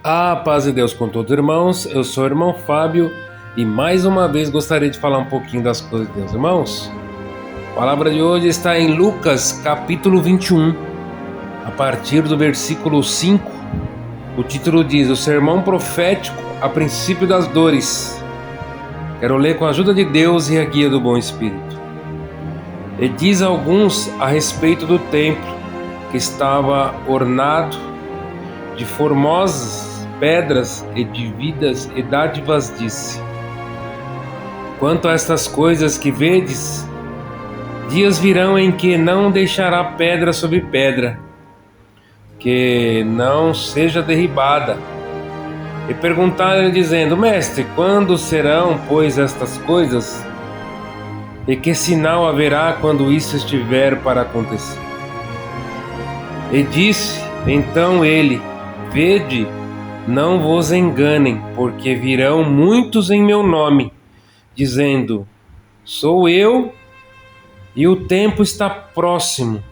A paz de Deus com todos, irmãos. Eu sou o irmão Fábio e mais uma vez gostaria de falar um pouquinho das coisas de Deus, irmãos. A palavra de hoje está em Lucas capítulo 21, a partir do versículo 5. O título diz: O sermão profético a princípio das dores. Quero ler com a ajuda de Deus e a guia do bom Espírito. E diz a alguns a respeito do templo, que estava ornado de formosas pedras e dividas e dádivas, disse: Quanto a estas coisas que vedes, dias virão em que não deixará pedra sobre pedra, que não seja derribada. E perguntaram-lhe, dizendo: Mestre, quando serão, pois, estas coisas? E que sinal haverá quando isso estiver para acontecer? E disse então ele: Vede, não vos enganem, porque virão muitos em meu nome, dizendo: Sou eu, e o tempo está próximo.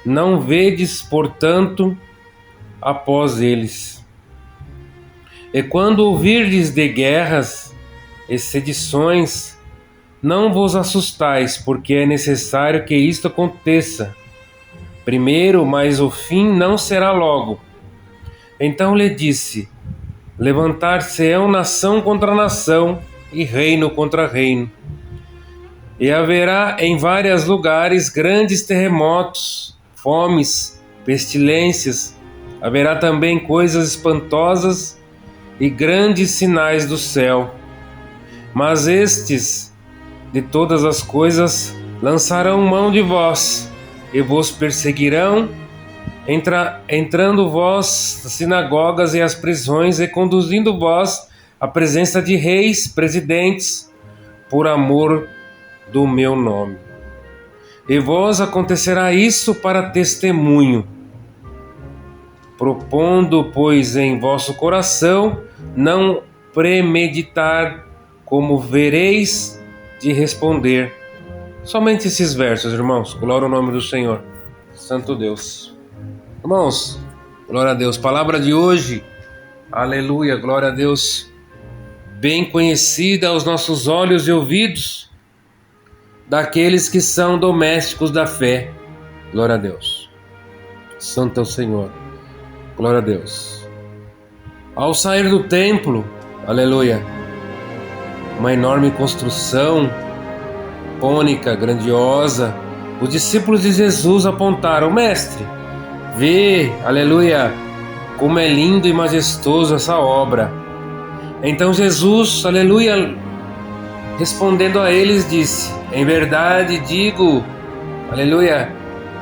Não vedes, portanto, após eles. E quando ouvirdes de guerras e sedições, não vos assustais, porque é necessário que isto aconteça primeiro, mas o fim não será logo. Então lhe disse: Levantar-se-ão nação contra nação e reino contra reino. E haverá em vários lugares grandes terremotos, fomes, pestilências. Haverá também coisas espantosas e grandes sinais do céu. Mas estes, de todas as coisas, lançarão mão de vós e vos perseguirão, entrando vós nas sinagogas e as prisões e conduzindo vós à presença de reis, presidentes, por amor do meu nome. E vós acontecerá isso para testemunho. Propondo, pois, em vosso coração não premeditar, como vereis de responder. Somente esses versos, irmãos. Glória ao nome do Senhor. Santo Deus. Irmãos, glória a Deus. Palavra de hoje, aleluia, glória a Deus, bem conhecida aos nossos olhos e ouvidos daqueles que são domésticos da fé. Glória a Deus. Santo é o Senhor. Glória a Deus. Ao sair do templo, aleluia, uma enorme construção cônica, grandiosa, os discípulos de Jesus apontaram: Mestre, vê, aleluia, como é lindo e majestoso essa obra. Então Jesus, aleluia, respondendo a eles, disse: Em verdade digo, aleluia,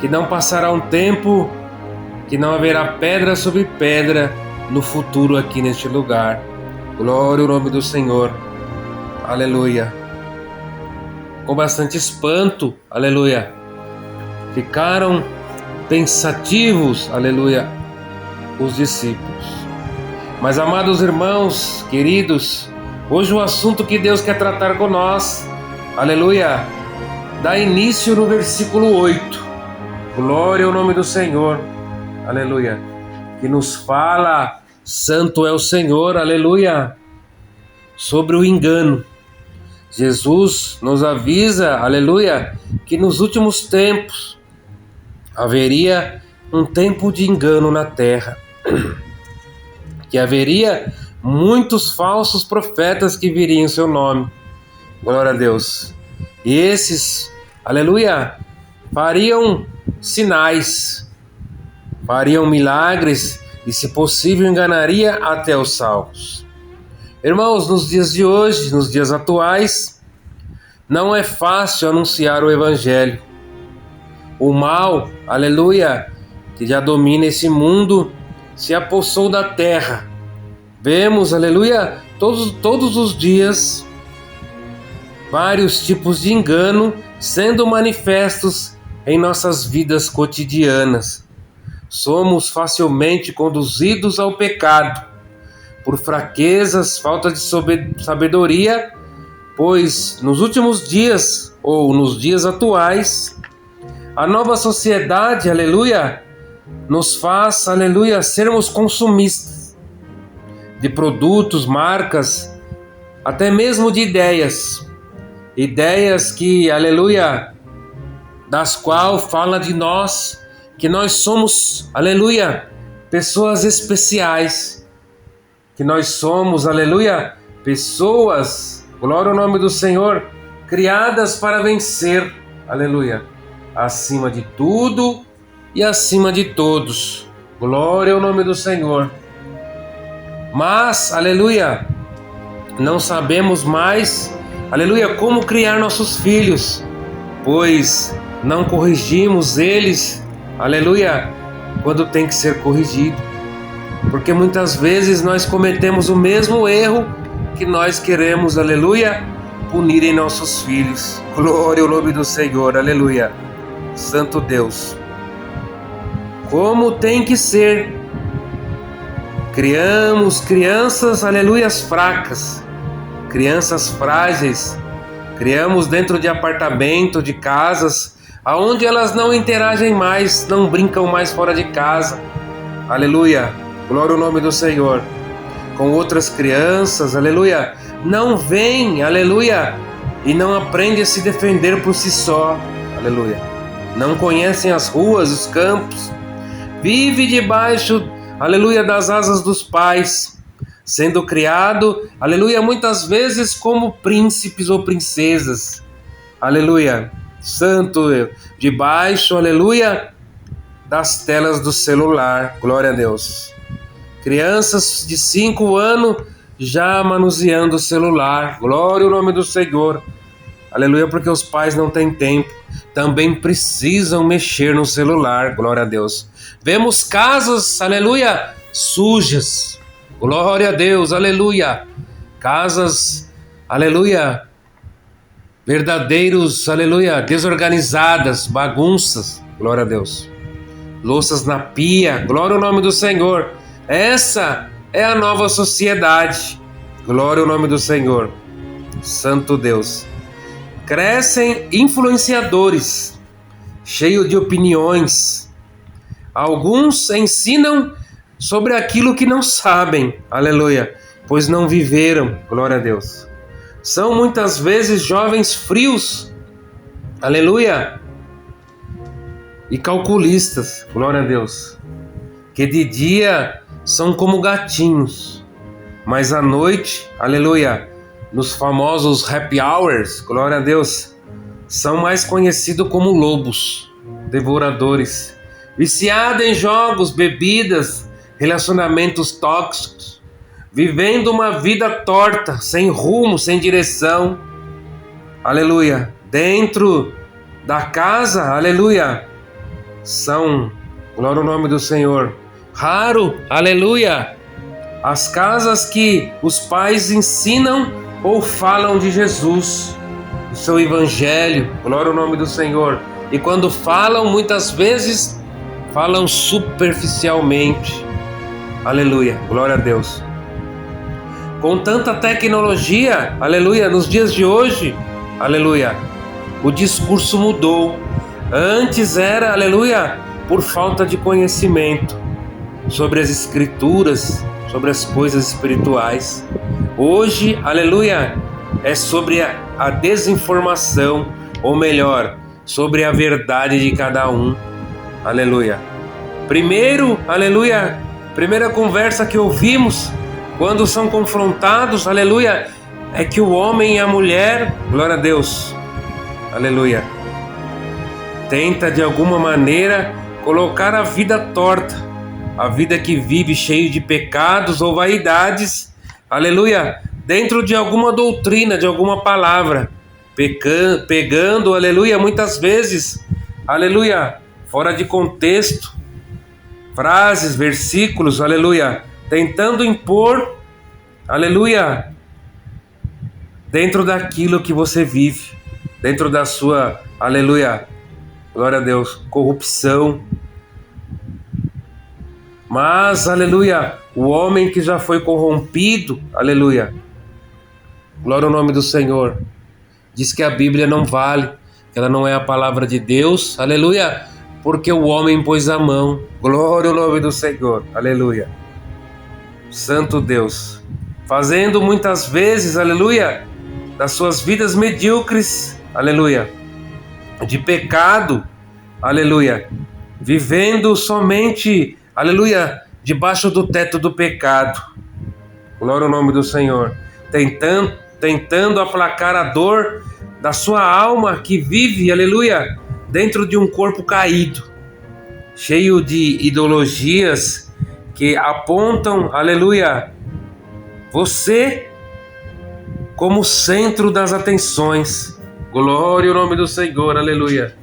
que não passará um tempo que não haverá pedra sobre pedra no futuro aqui neste lugar. Glória ao nome do Senhor, aleluia. Com bastante espanto, aleluia, ficaram pensativos, aleluia, os discípulos. Mas, amados irmãos, queridos, hoje o assunto que Deus quer tratar com nós, aleluia, dá início no versículo 8. Glória ao nome do Senhor, aleluia, que nos fala: Santo é o Senhor, aleluia, sobre o engano. Jesus nos avisa, aleluia, que nos últimos tempos haveria um tempo de engano na terra, que haveria muitos falsos profetas que viriam em seu nome. Glória a Deus. E esses, aleluia, fariam sinais, fariam milagres e, se possível, enganaria até os salvos. Irmãos, nos dias de hoje, nos dias atuais, não é fácil anunciar o Evangelho. O mal, aleluia, que já domina esse mundo, se apossou da terra. Vemos, aleluia, todos os dias, vários tipos de engano sendo manifestos em nossas vidas cotidianas. Somos facilmente conduzidos ao pecado por fraquezas, falta de sabedoria, pois nos últimos dias, ou nos dias atuais, a nova sociedade, aleluia, nos faz, aleluia, sermos consumistas. de produtos, marcas, até mesmo de ideias. Ideias que, aleluia, das quais fala de nós, que nós somos, aleluia, pessoas especiais, que nós somos, aleluia, pessoas, glória ao nome do Senhor, criadas para vencer, aleluia, acima de tudo e acima de todos, glória ao nome do Senhor. Mas, aleluia, não sabemos mais, aleluia, como criar nossos filhos, pois não corrigimos eles, aleluia, quando tem que ser corrigido. Porque muitas vezes nós cometemos o mesmo erro que nós queremos, aleluia, punir em nossos filhos. Glória ao nome do Senhor, aleluia. Santo Deus. Como tem que ser. Criamos crianças, aleluia, fracas, crianças frágeis. Criamos dentro de apartamento, de casas, aonde elas não interagem mais, não brincam mais fora de casa. Aleluia, glória ao nome do Senhor. Com outras crianças, aleluia, não vêm, aleluia, e não aprendem a se defender por si só, aleluia. Não conhecem as ruas, os campos. Vive debaixo, aleluia, das asas dos pais, sendo criado, aleluia, muitas vezes como príncipes ou princesas, aleluia, santo, debaixo, aleluia, das telas do celular, glória a Deus. Crianças de 5 anos já manuseando o celular, glória ao nome do Senhor, aleluia, porque os pais não têm tempo, também precisam mexer no celular, glória a Deus. Vemos casas, aleluia, sujas, glória a Deus, aleluia, casas, aleluia, verdadeiros, aleluia, desorganizadas, bagunças, glória a Deus, louças na pia, glória ao nome do Senhor. Essa é a nova sociedade, glória ao nome do Senhor, santo Deus. Crescem influenciadores, cheios de opiniões. Alguns ensinam sobre aquilo que não sabem, aleluia, pois não viveram, glória a Deus. São muitas vezes jovens frios, aleluia, e calculistas, glória a Deus, que de dia são como gatinhos, mas à noite, aleluia, nos famosos happy hours, glória a Deus, são mais conhecidos como lobos, devoradores, viciados em jogos, bebidas, relacionamentos tóxicos, vivendo uma vida torta, sem rumo, sem direção, aleluia, dentro da casa, aleluia, são, glória ao nome do Senhor, raro, aleluia, as casas que os pais ensinam ou falam de Jesus, do seu evangelho, glória ao nome do Senhor, e quando falam, muitas vezes, falam superficialmente, aleluia, glória a Deus. Com tanta tecnologia, aleluia, nos dias de hoje, aleluia, o discurso mudou. Antes era, aleluia, por falta de conhecimento sobre as escrituras, sobre as coisas espirituais. Hoje, aleluia, é sobre a desinformação, ou melhor, sobre a verdade de cada um, aleluia. Primeiro, aleluia, primeira conversa que ouvimos quando são confrontados, aleluia, é que o homem e a mulher, glória a Deus, aleluia, tenta de alguma maneira colocar a vida torta, a vida que vive cheio de pecados ou vaidades, aleluia, dentro de alguma doutrina, de alguma palavra, pegando, aleluia, muitas vezes, aleluia, fora de contexto, frases, versículos, aleluia, tentando impor, aleluia, dentro daquilo que você vive, dentro da sua, aleluia, glória a Deus, corrupção. Mas, aleluia, o homem que já foi corrompido, aleluia, glória ao nome do Senhor, diz que a Bíblia não vale, que ela não é a palavra de Deus, aleluia, porque o homem pôs a mão, glória ao nome do Senhor, aleluia. Santo Deus, fazendo muitas vezes, aleluia, das suas vidas medíocres, aleluia, de pecado, aleluia, vivendo somente, aleluia, debaixo do teto do pecado. Glória ao nome do Senhor. Tentando aplacar a dor da sua alma que vive, aleluia, dentro de um corpo caído, cheio de ideologias que apontam, aleluia, você como centro das atenções. Glória ao nome do Senhor, aleluia.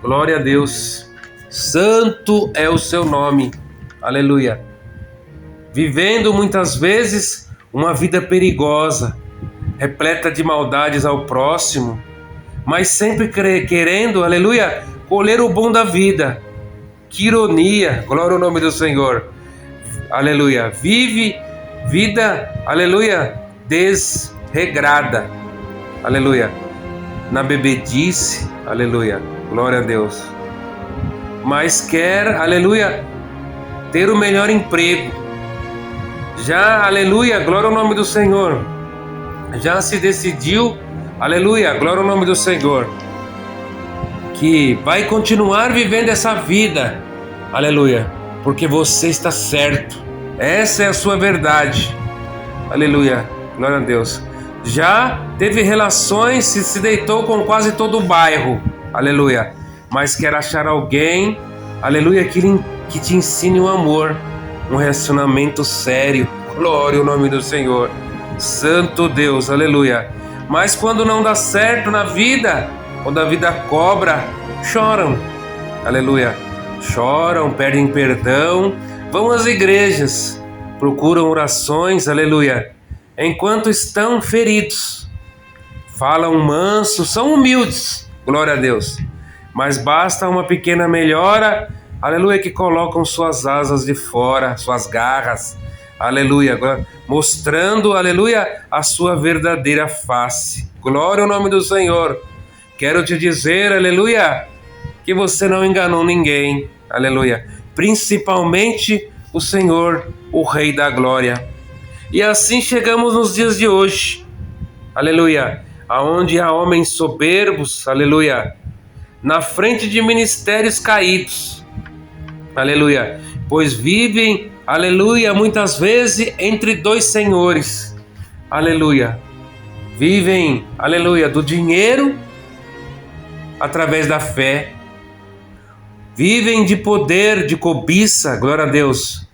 Glória a Deus. Santo é o seu nome, aleluia. Vivendo muitas vezes uma vida perigosa, repleta de maldades ao próximo, mas sempre querendo, aleluia, colher o bom da vida. Que ironia, glória ao nome do Senhor, aleluia. Vive vida, aleluia, desregrada, aleluia, na bebedice, aleluia, glória a Deus. Mas quer, aleluia, ter o melhor emprego. Já, aleluia, glória ao nome do Senhor, já se decidiu, aleluia, glória ao nome do Senhor, que vai continuar vivendo essa vida, aleluia, porque você está certo, essa é a sua verdade, aleluia, glória a Deus. Já teve relações, se deitou com quase todo o bairro, aleluia, mas quer achar alguém, aleluia, que te ensine o amor, um relacionamento sério. Glória ao nome do Senhor. Santo Deus, aleluia. Mas quando não dá certo na vida, quando a vida cobra, choram, aleluia. Choram, pedem perdão, vão às igrejas, procuram orações, aleluia, enquanto estão feridos. Falam manso, são humildes, glória a Deus. Mas basta uma pequena melhora, aleluia, que colocam suas asas de fora, suas garras, aleluia, mostrando, aleluia, a sua verdadeira face. Glória ao nome do Senhor. Quero te dizer, aleluia, que você não enganou ninguém, aleluia, principalmente o Senhor, o Rei da Glória. E assim chegamos nos dias de hoje, aleluia, aonde há homens soberbos, aleluia, na frente de ministérios caídos, aleluia, pois vivem, aleluia, muitas vezes entre dois senhores, aleluia, vivem, aleluia, do dinheiro através da fé, vivem de poder, de cobiça, glória a Deus,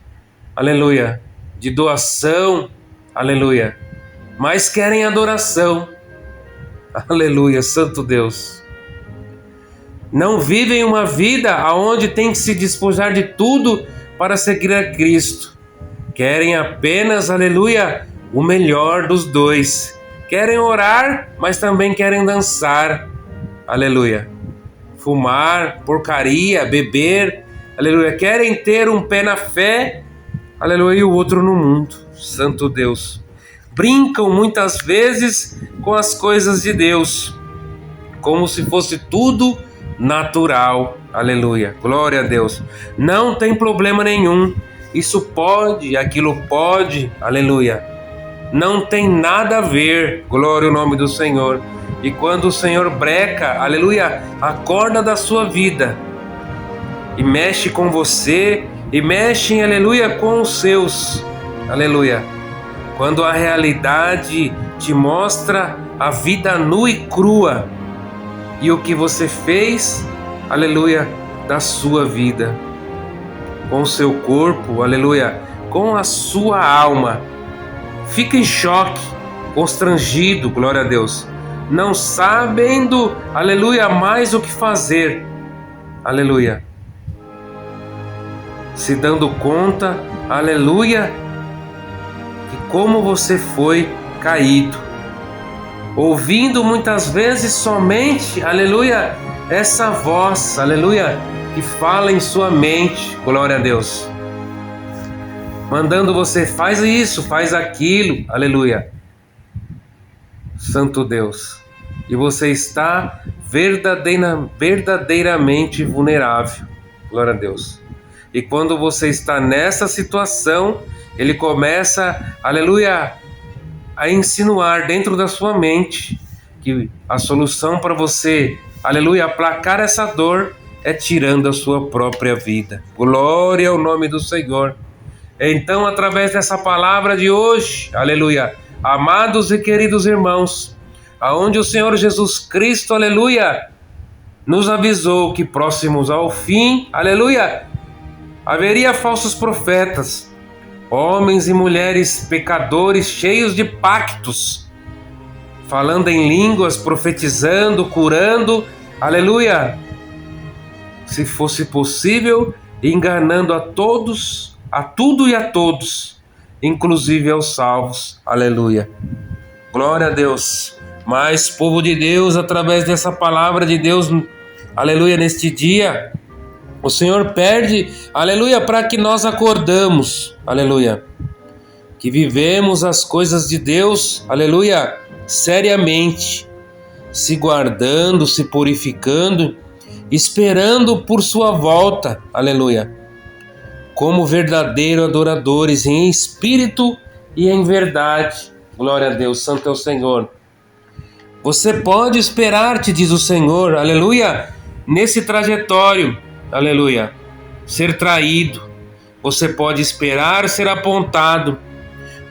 aleluia, de doação, aleluia, mas querem adoração, aleluia, santo Deus. Não vivem uma vida onde tem que se despojar de tudo para seguir a Cristo. Querem apenas, aleluia, o melhor dos dois. Querem orar, mas também querem dançar, aleluia. Fumar, porcaria, beber, aleluia. Querem ter um pé na fé, aleluia, e o outro no mundo. Santo Deus. Brincam muitas vezes com as coisas de Deus, como se fosse tudo natural, aleluia, glória a Deus. Não tem problema nenhum, isso pode, aquilo pode, aleluia. Não tem nada a ver, glória ao nome do Senhor. E quando o Senhor breca, aleluia, a corda da sua vida e mexe com você, e mexe, aleluia, com os seus, aleluia. Quando a realidade te mostra a vida nua e crua, e o que você fez, aleluia, da sua vida, com o seu corpo, aleluia, com a sua alma, fica em choque, constrangido, glória a Deus, não sabendo, aleluia, mais o que fazer, aleluia, se dando conta, aleluia, que como você foi caído, ouvindo muitas vezes somente, aleluia, essa voz, aleluia, que fala em sua mente, glória a Deus, mandando você, faz isso, faz aquilo, aleluia, santo Deus, e você está verdadeiramente vulnerável, glória a Deus, E quando você está nessa situação, ele começa, aleluia, a insinuar dentro da sua mente que a solução para você, aleluia, aplacar essa dor é tirando a sua própria vida. Glória ao nome do Senhor. Então, através dessa palavra de hoje, aleluia, amados e queridos irmãos, aonde o Senhor Jesus Cristo, aleluia, nos avisou que próximos ao fim, aleluia, haveria falsos profetas, homens e mulheres pecadores cheios de pactos, falando em línguas, profetizando, curando, aleluia, se fosse possível, enganando a todos, a tudo e a todos, inclusive aos salvos, aleluia. Glória a Deus. Mas, povo de Deus, através dessa palavra de Deus, aleluia, neste dia, o Senhor pede, aleluia, para que nós acordamos, aleluia, que vivemos as coisas de Deus, aleluia, seriamente, se guardando, se purificando, esperando por sua volta, aleluia, como verdadeiros adoradores em espírito e em verdade. Glória a Deus, santo é o Senhor. Você pode esperar, te diz o Senhor, aleluia, nesse trajetório, aleluia, ser traído. Você pode esperar ser apontado.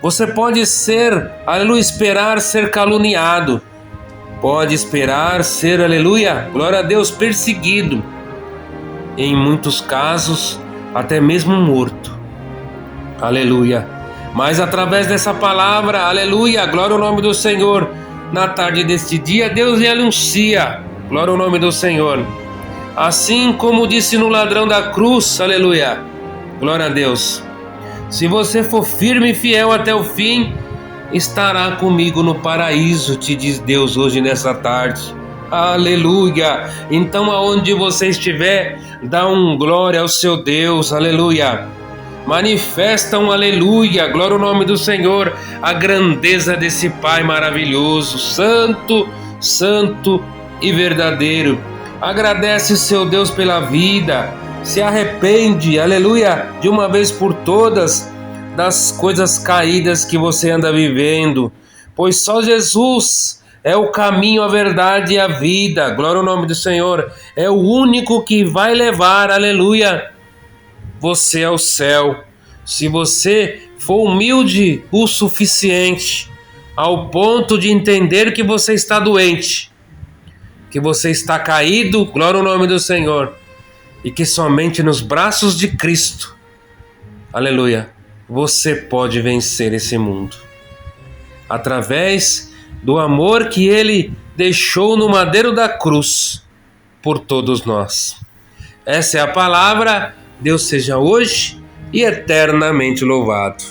Você pode ser, aleluia, esperar ser caluniado. Pode esperar ser, aleluia, glória a Deus, perseguido. Em muitos casos, até mesmo morto. Aleluia. Mas através dessa palavra, aleluia, glória ao nome do Senhor, na tarde deste dia, Deus lhe anuncia, glória ao nome do Senhor. Assim como disse no ladrão da cruz, aleluia, glória a Deus. Se você for firme e fiel até o fim, estará comigo no paraíso, te diz Deus hoje nessa tarde. Aleluia. Então aonde você estiver, dá glória ao seu Deus, aleluia. Manifesta aleluia, glória ao nome do Senhor, a grandeza desse Pai maravilhoso, santo, santo e verdadeiro. Agradece seu Deus pela vida, se arrepende, aleluia, de uma vez por todas das coisas caídas que você anda vivendo, pois só Jesus é o caminho, a verdade e a vida, glória ao nome do Senhor, é o único que vai levar, aleluia, você ao céu. Se você for humilde o suficiente, ao ponto de entender que você está doente, que você está caído, glória ao nome do Senhor, e que somente nos braços de Cristo, aleluia, você pode vencer esse mundo, através do amor que Ele deixou no madeiro da cruz, por todos nós. Essa é a palavra. Deus seja hoje e eternamente louvado.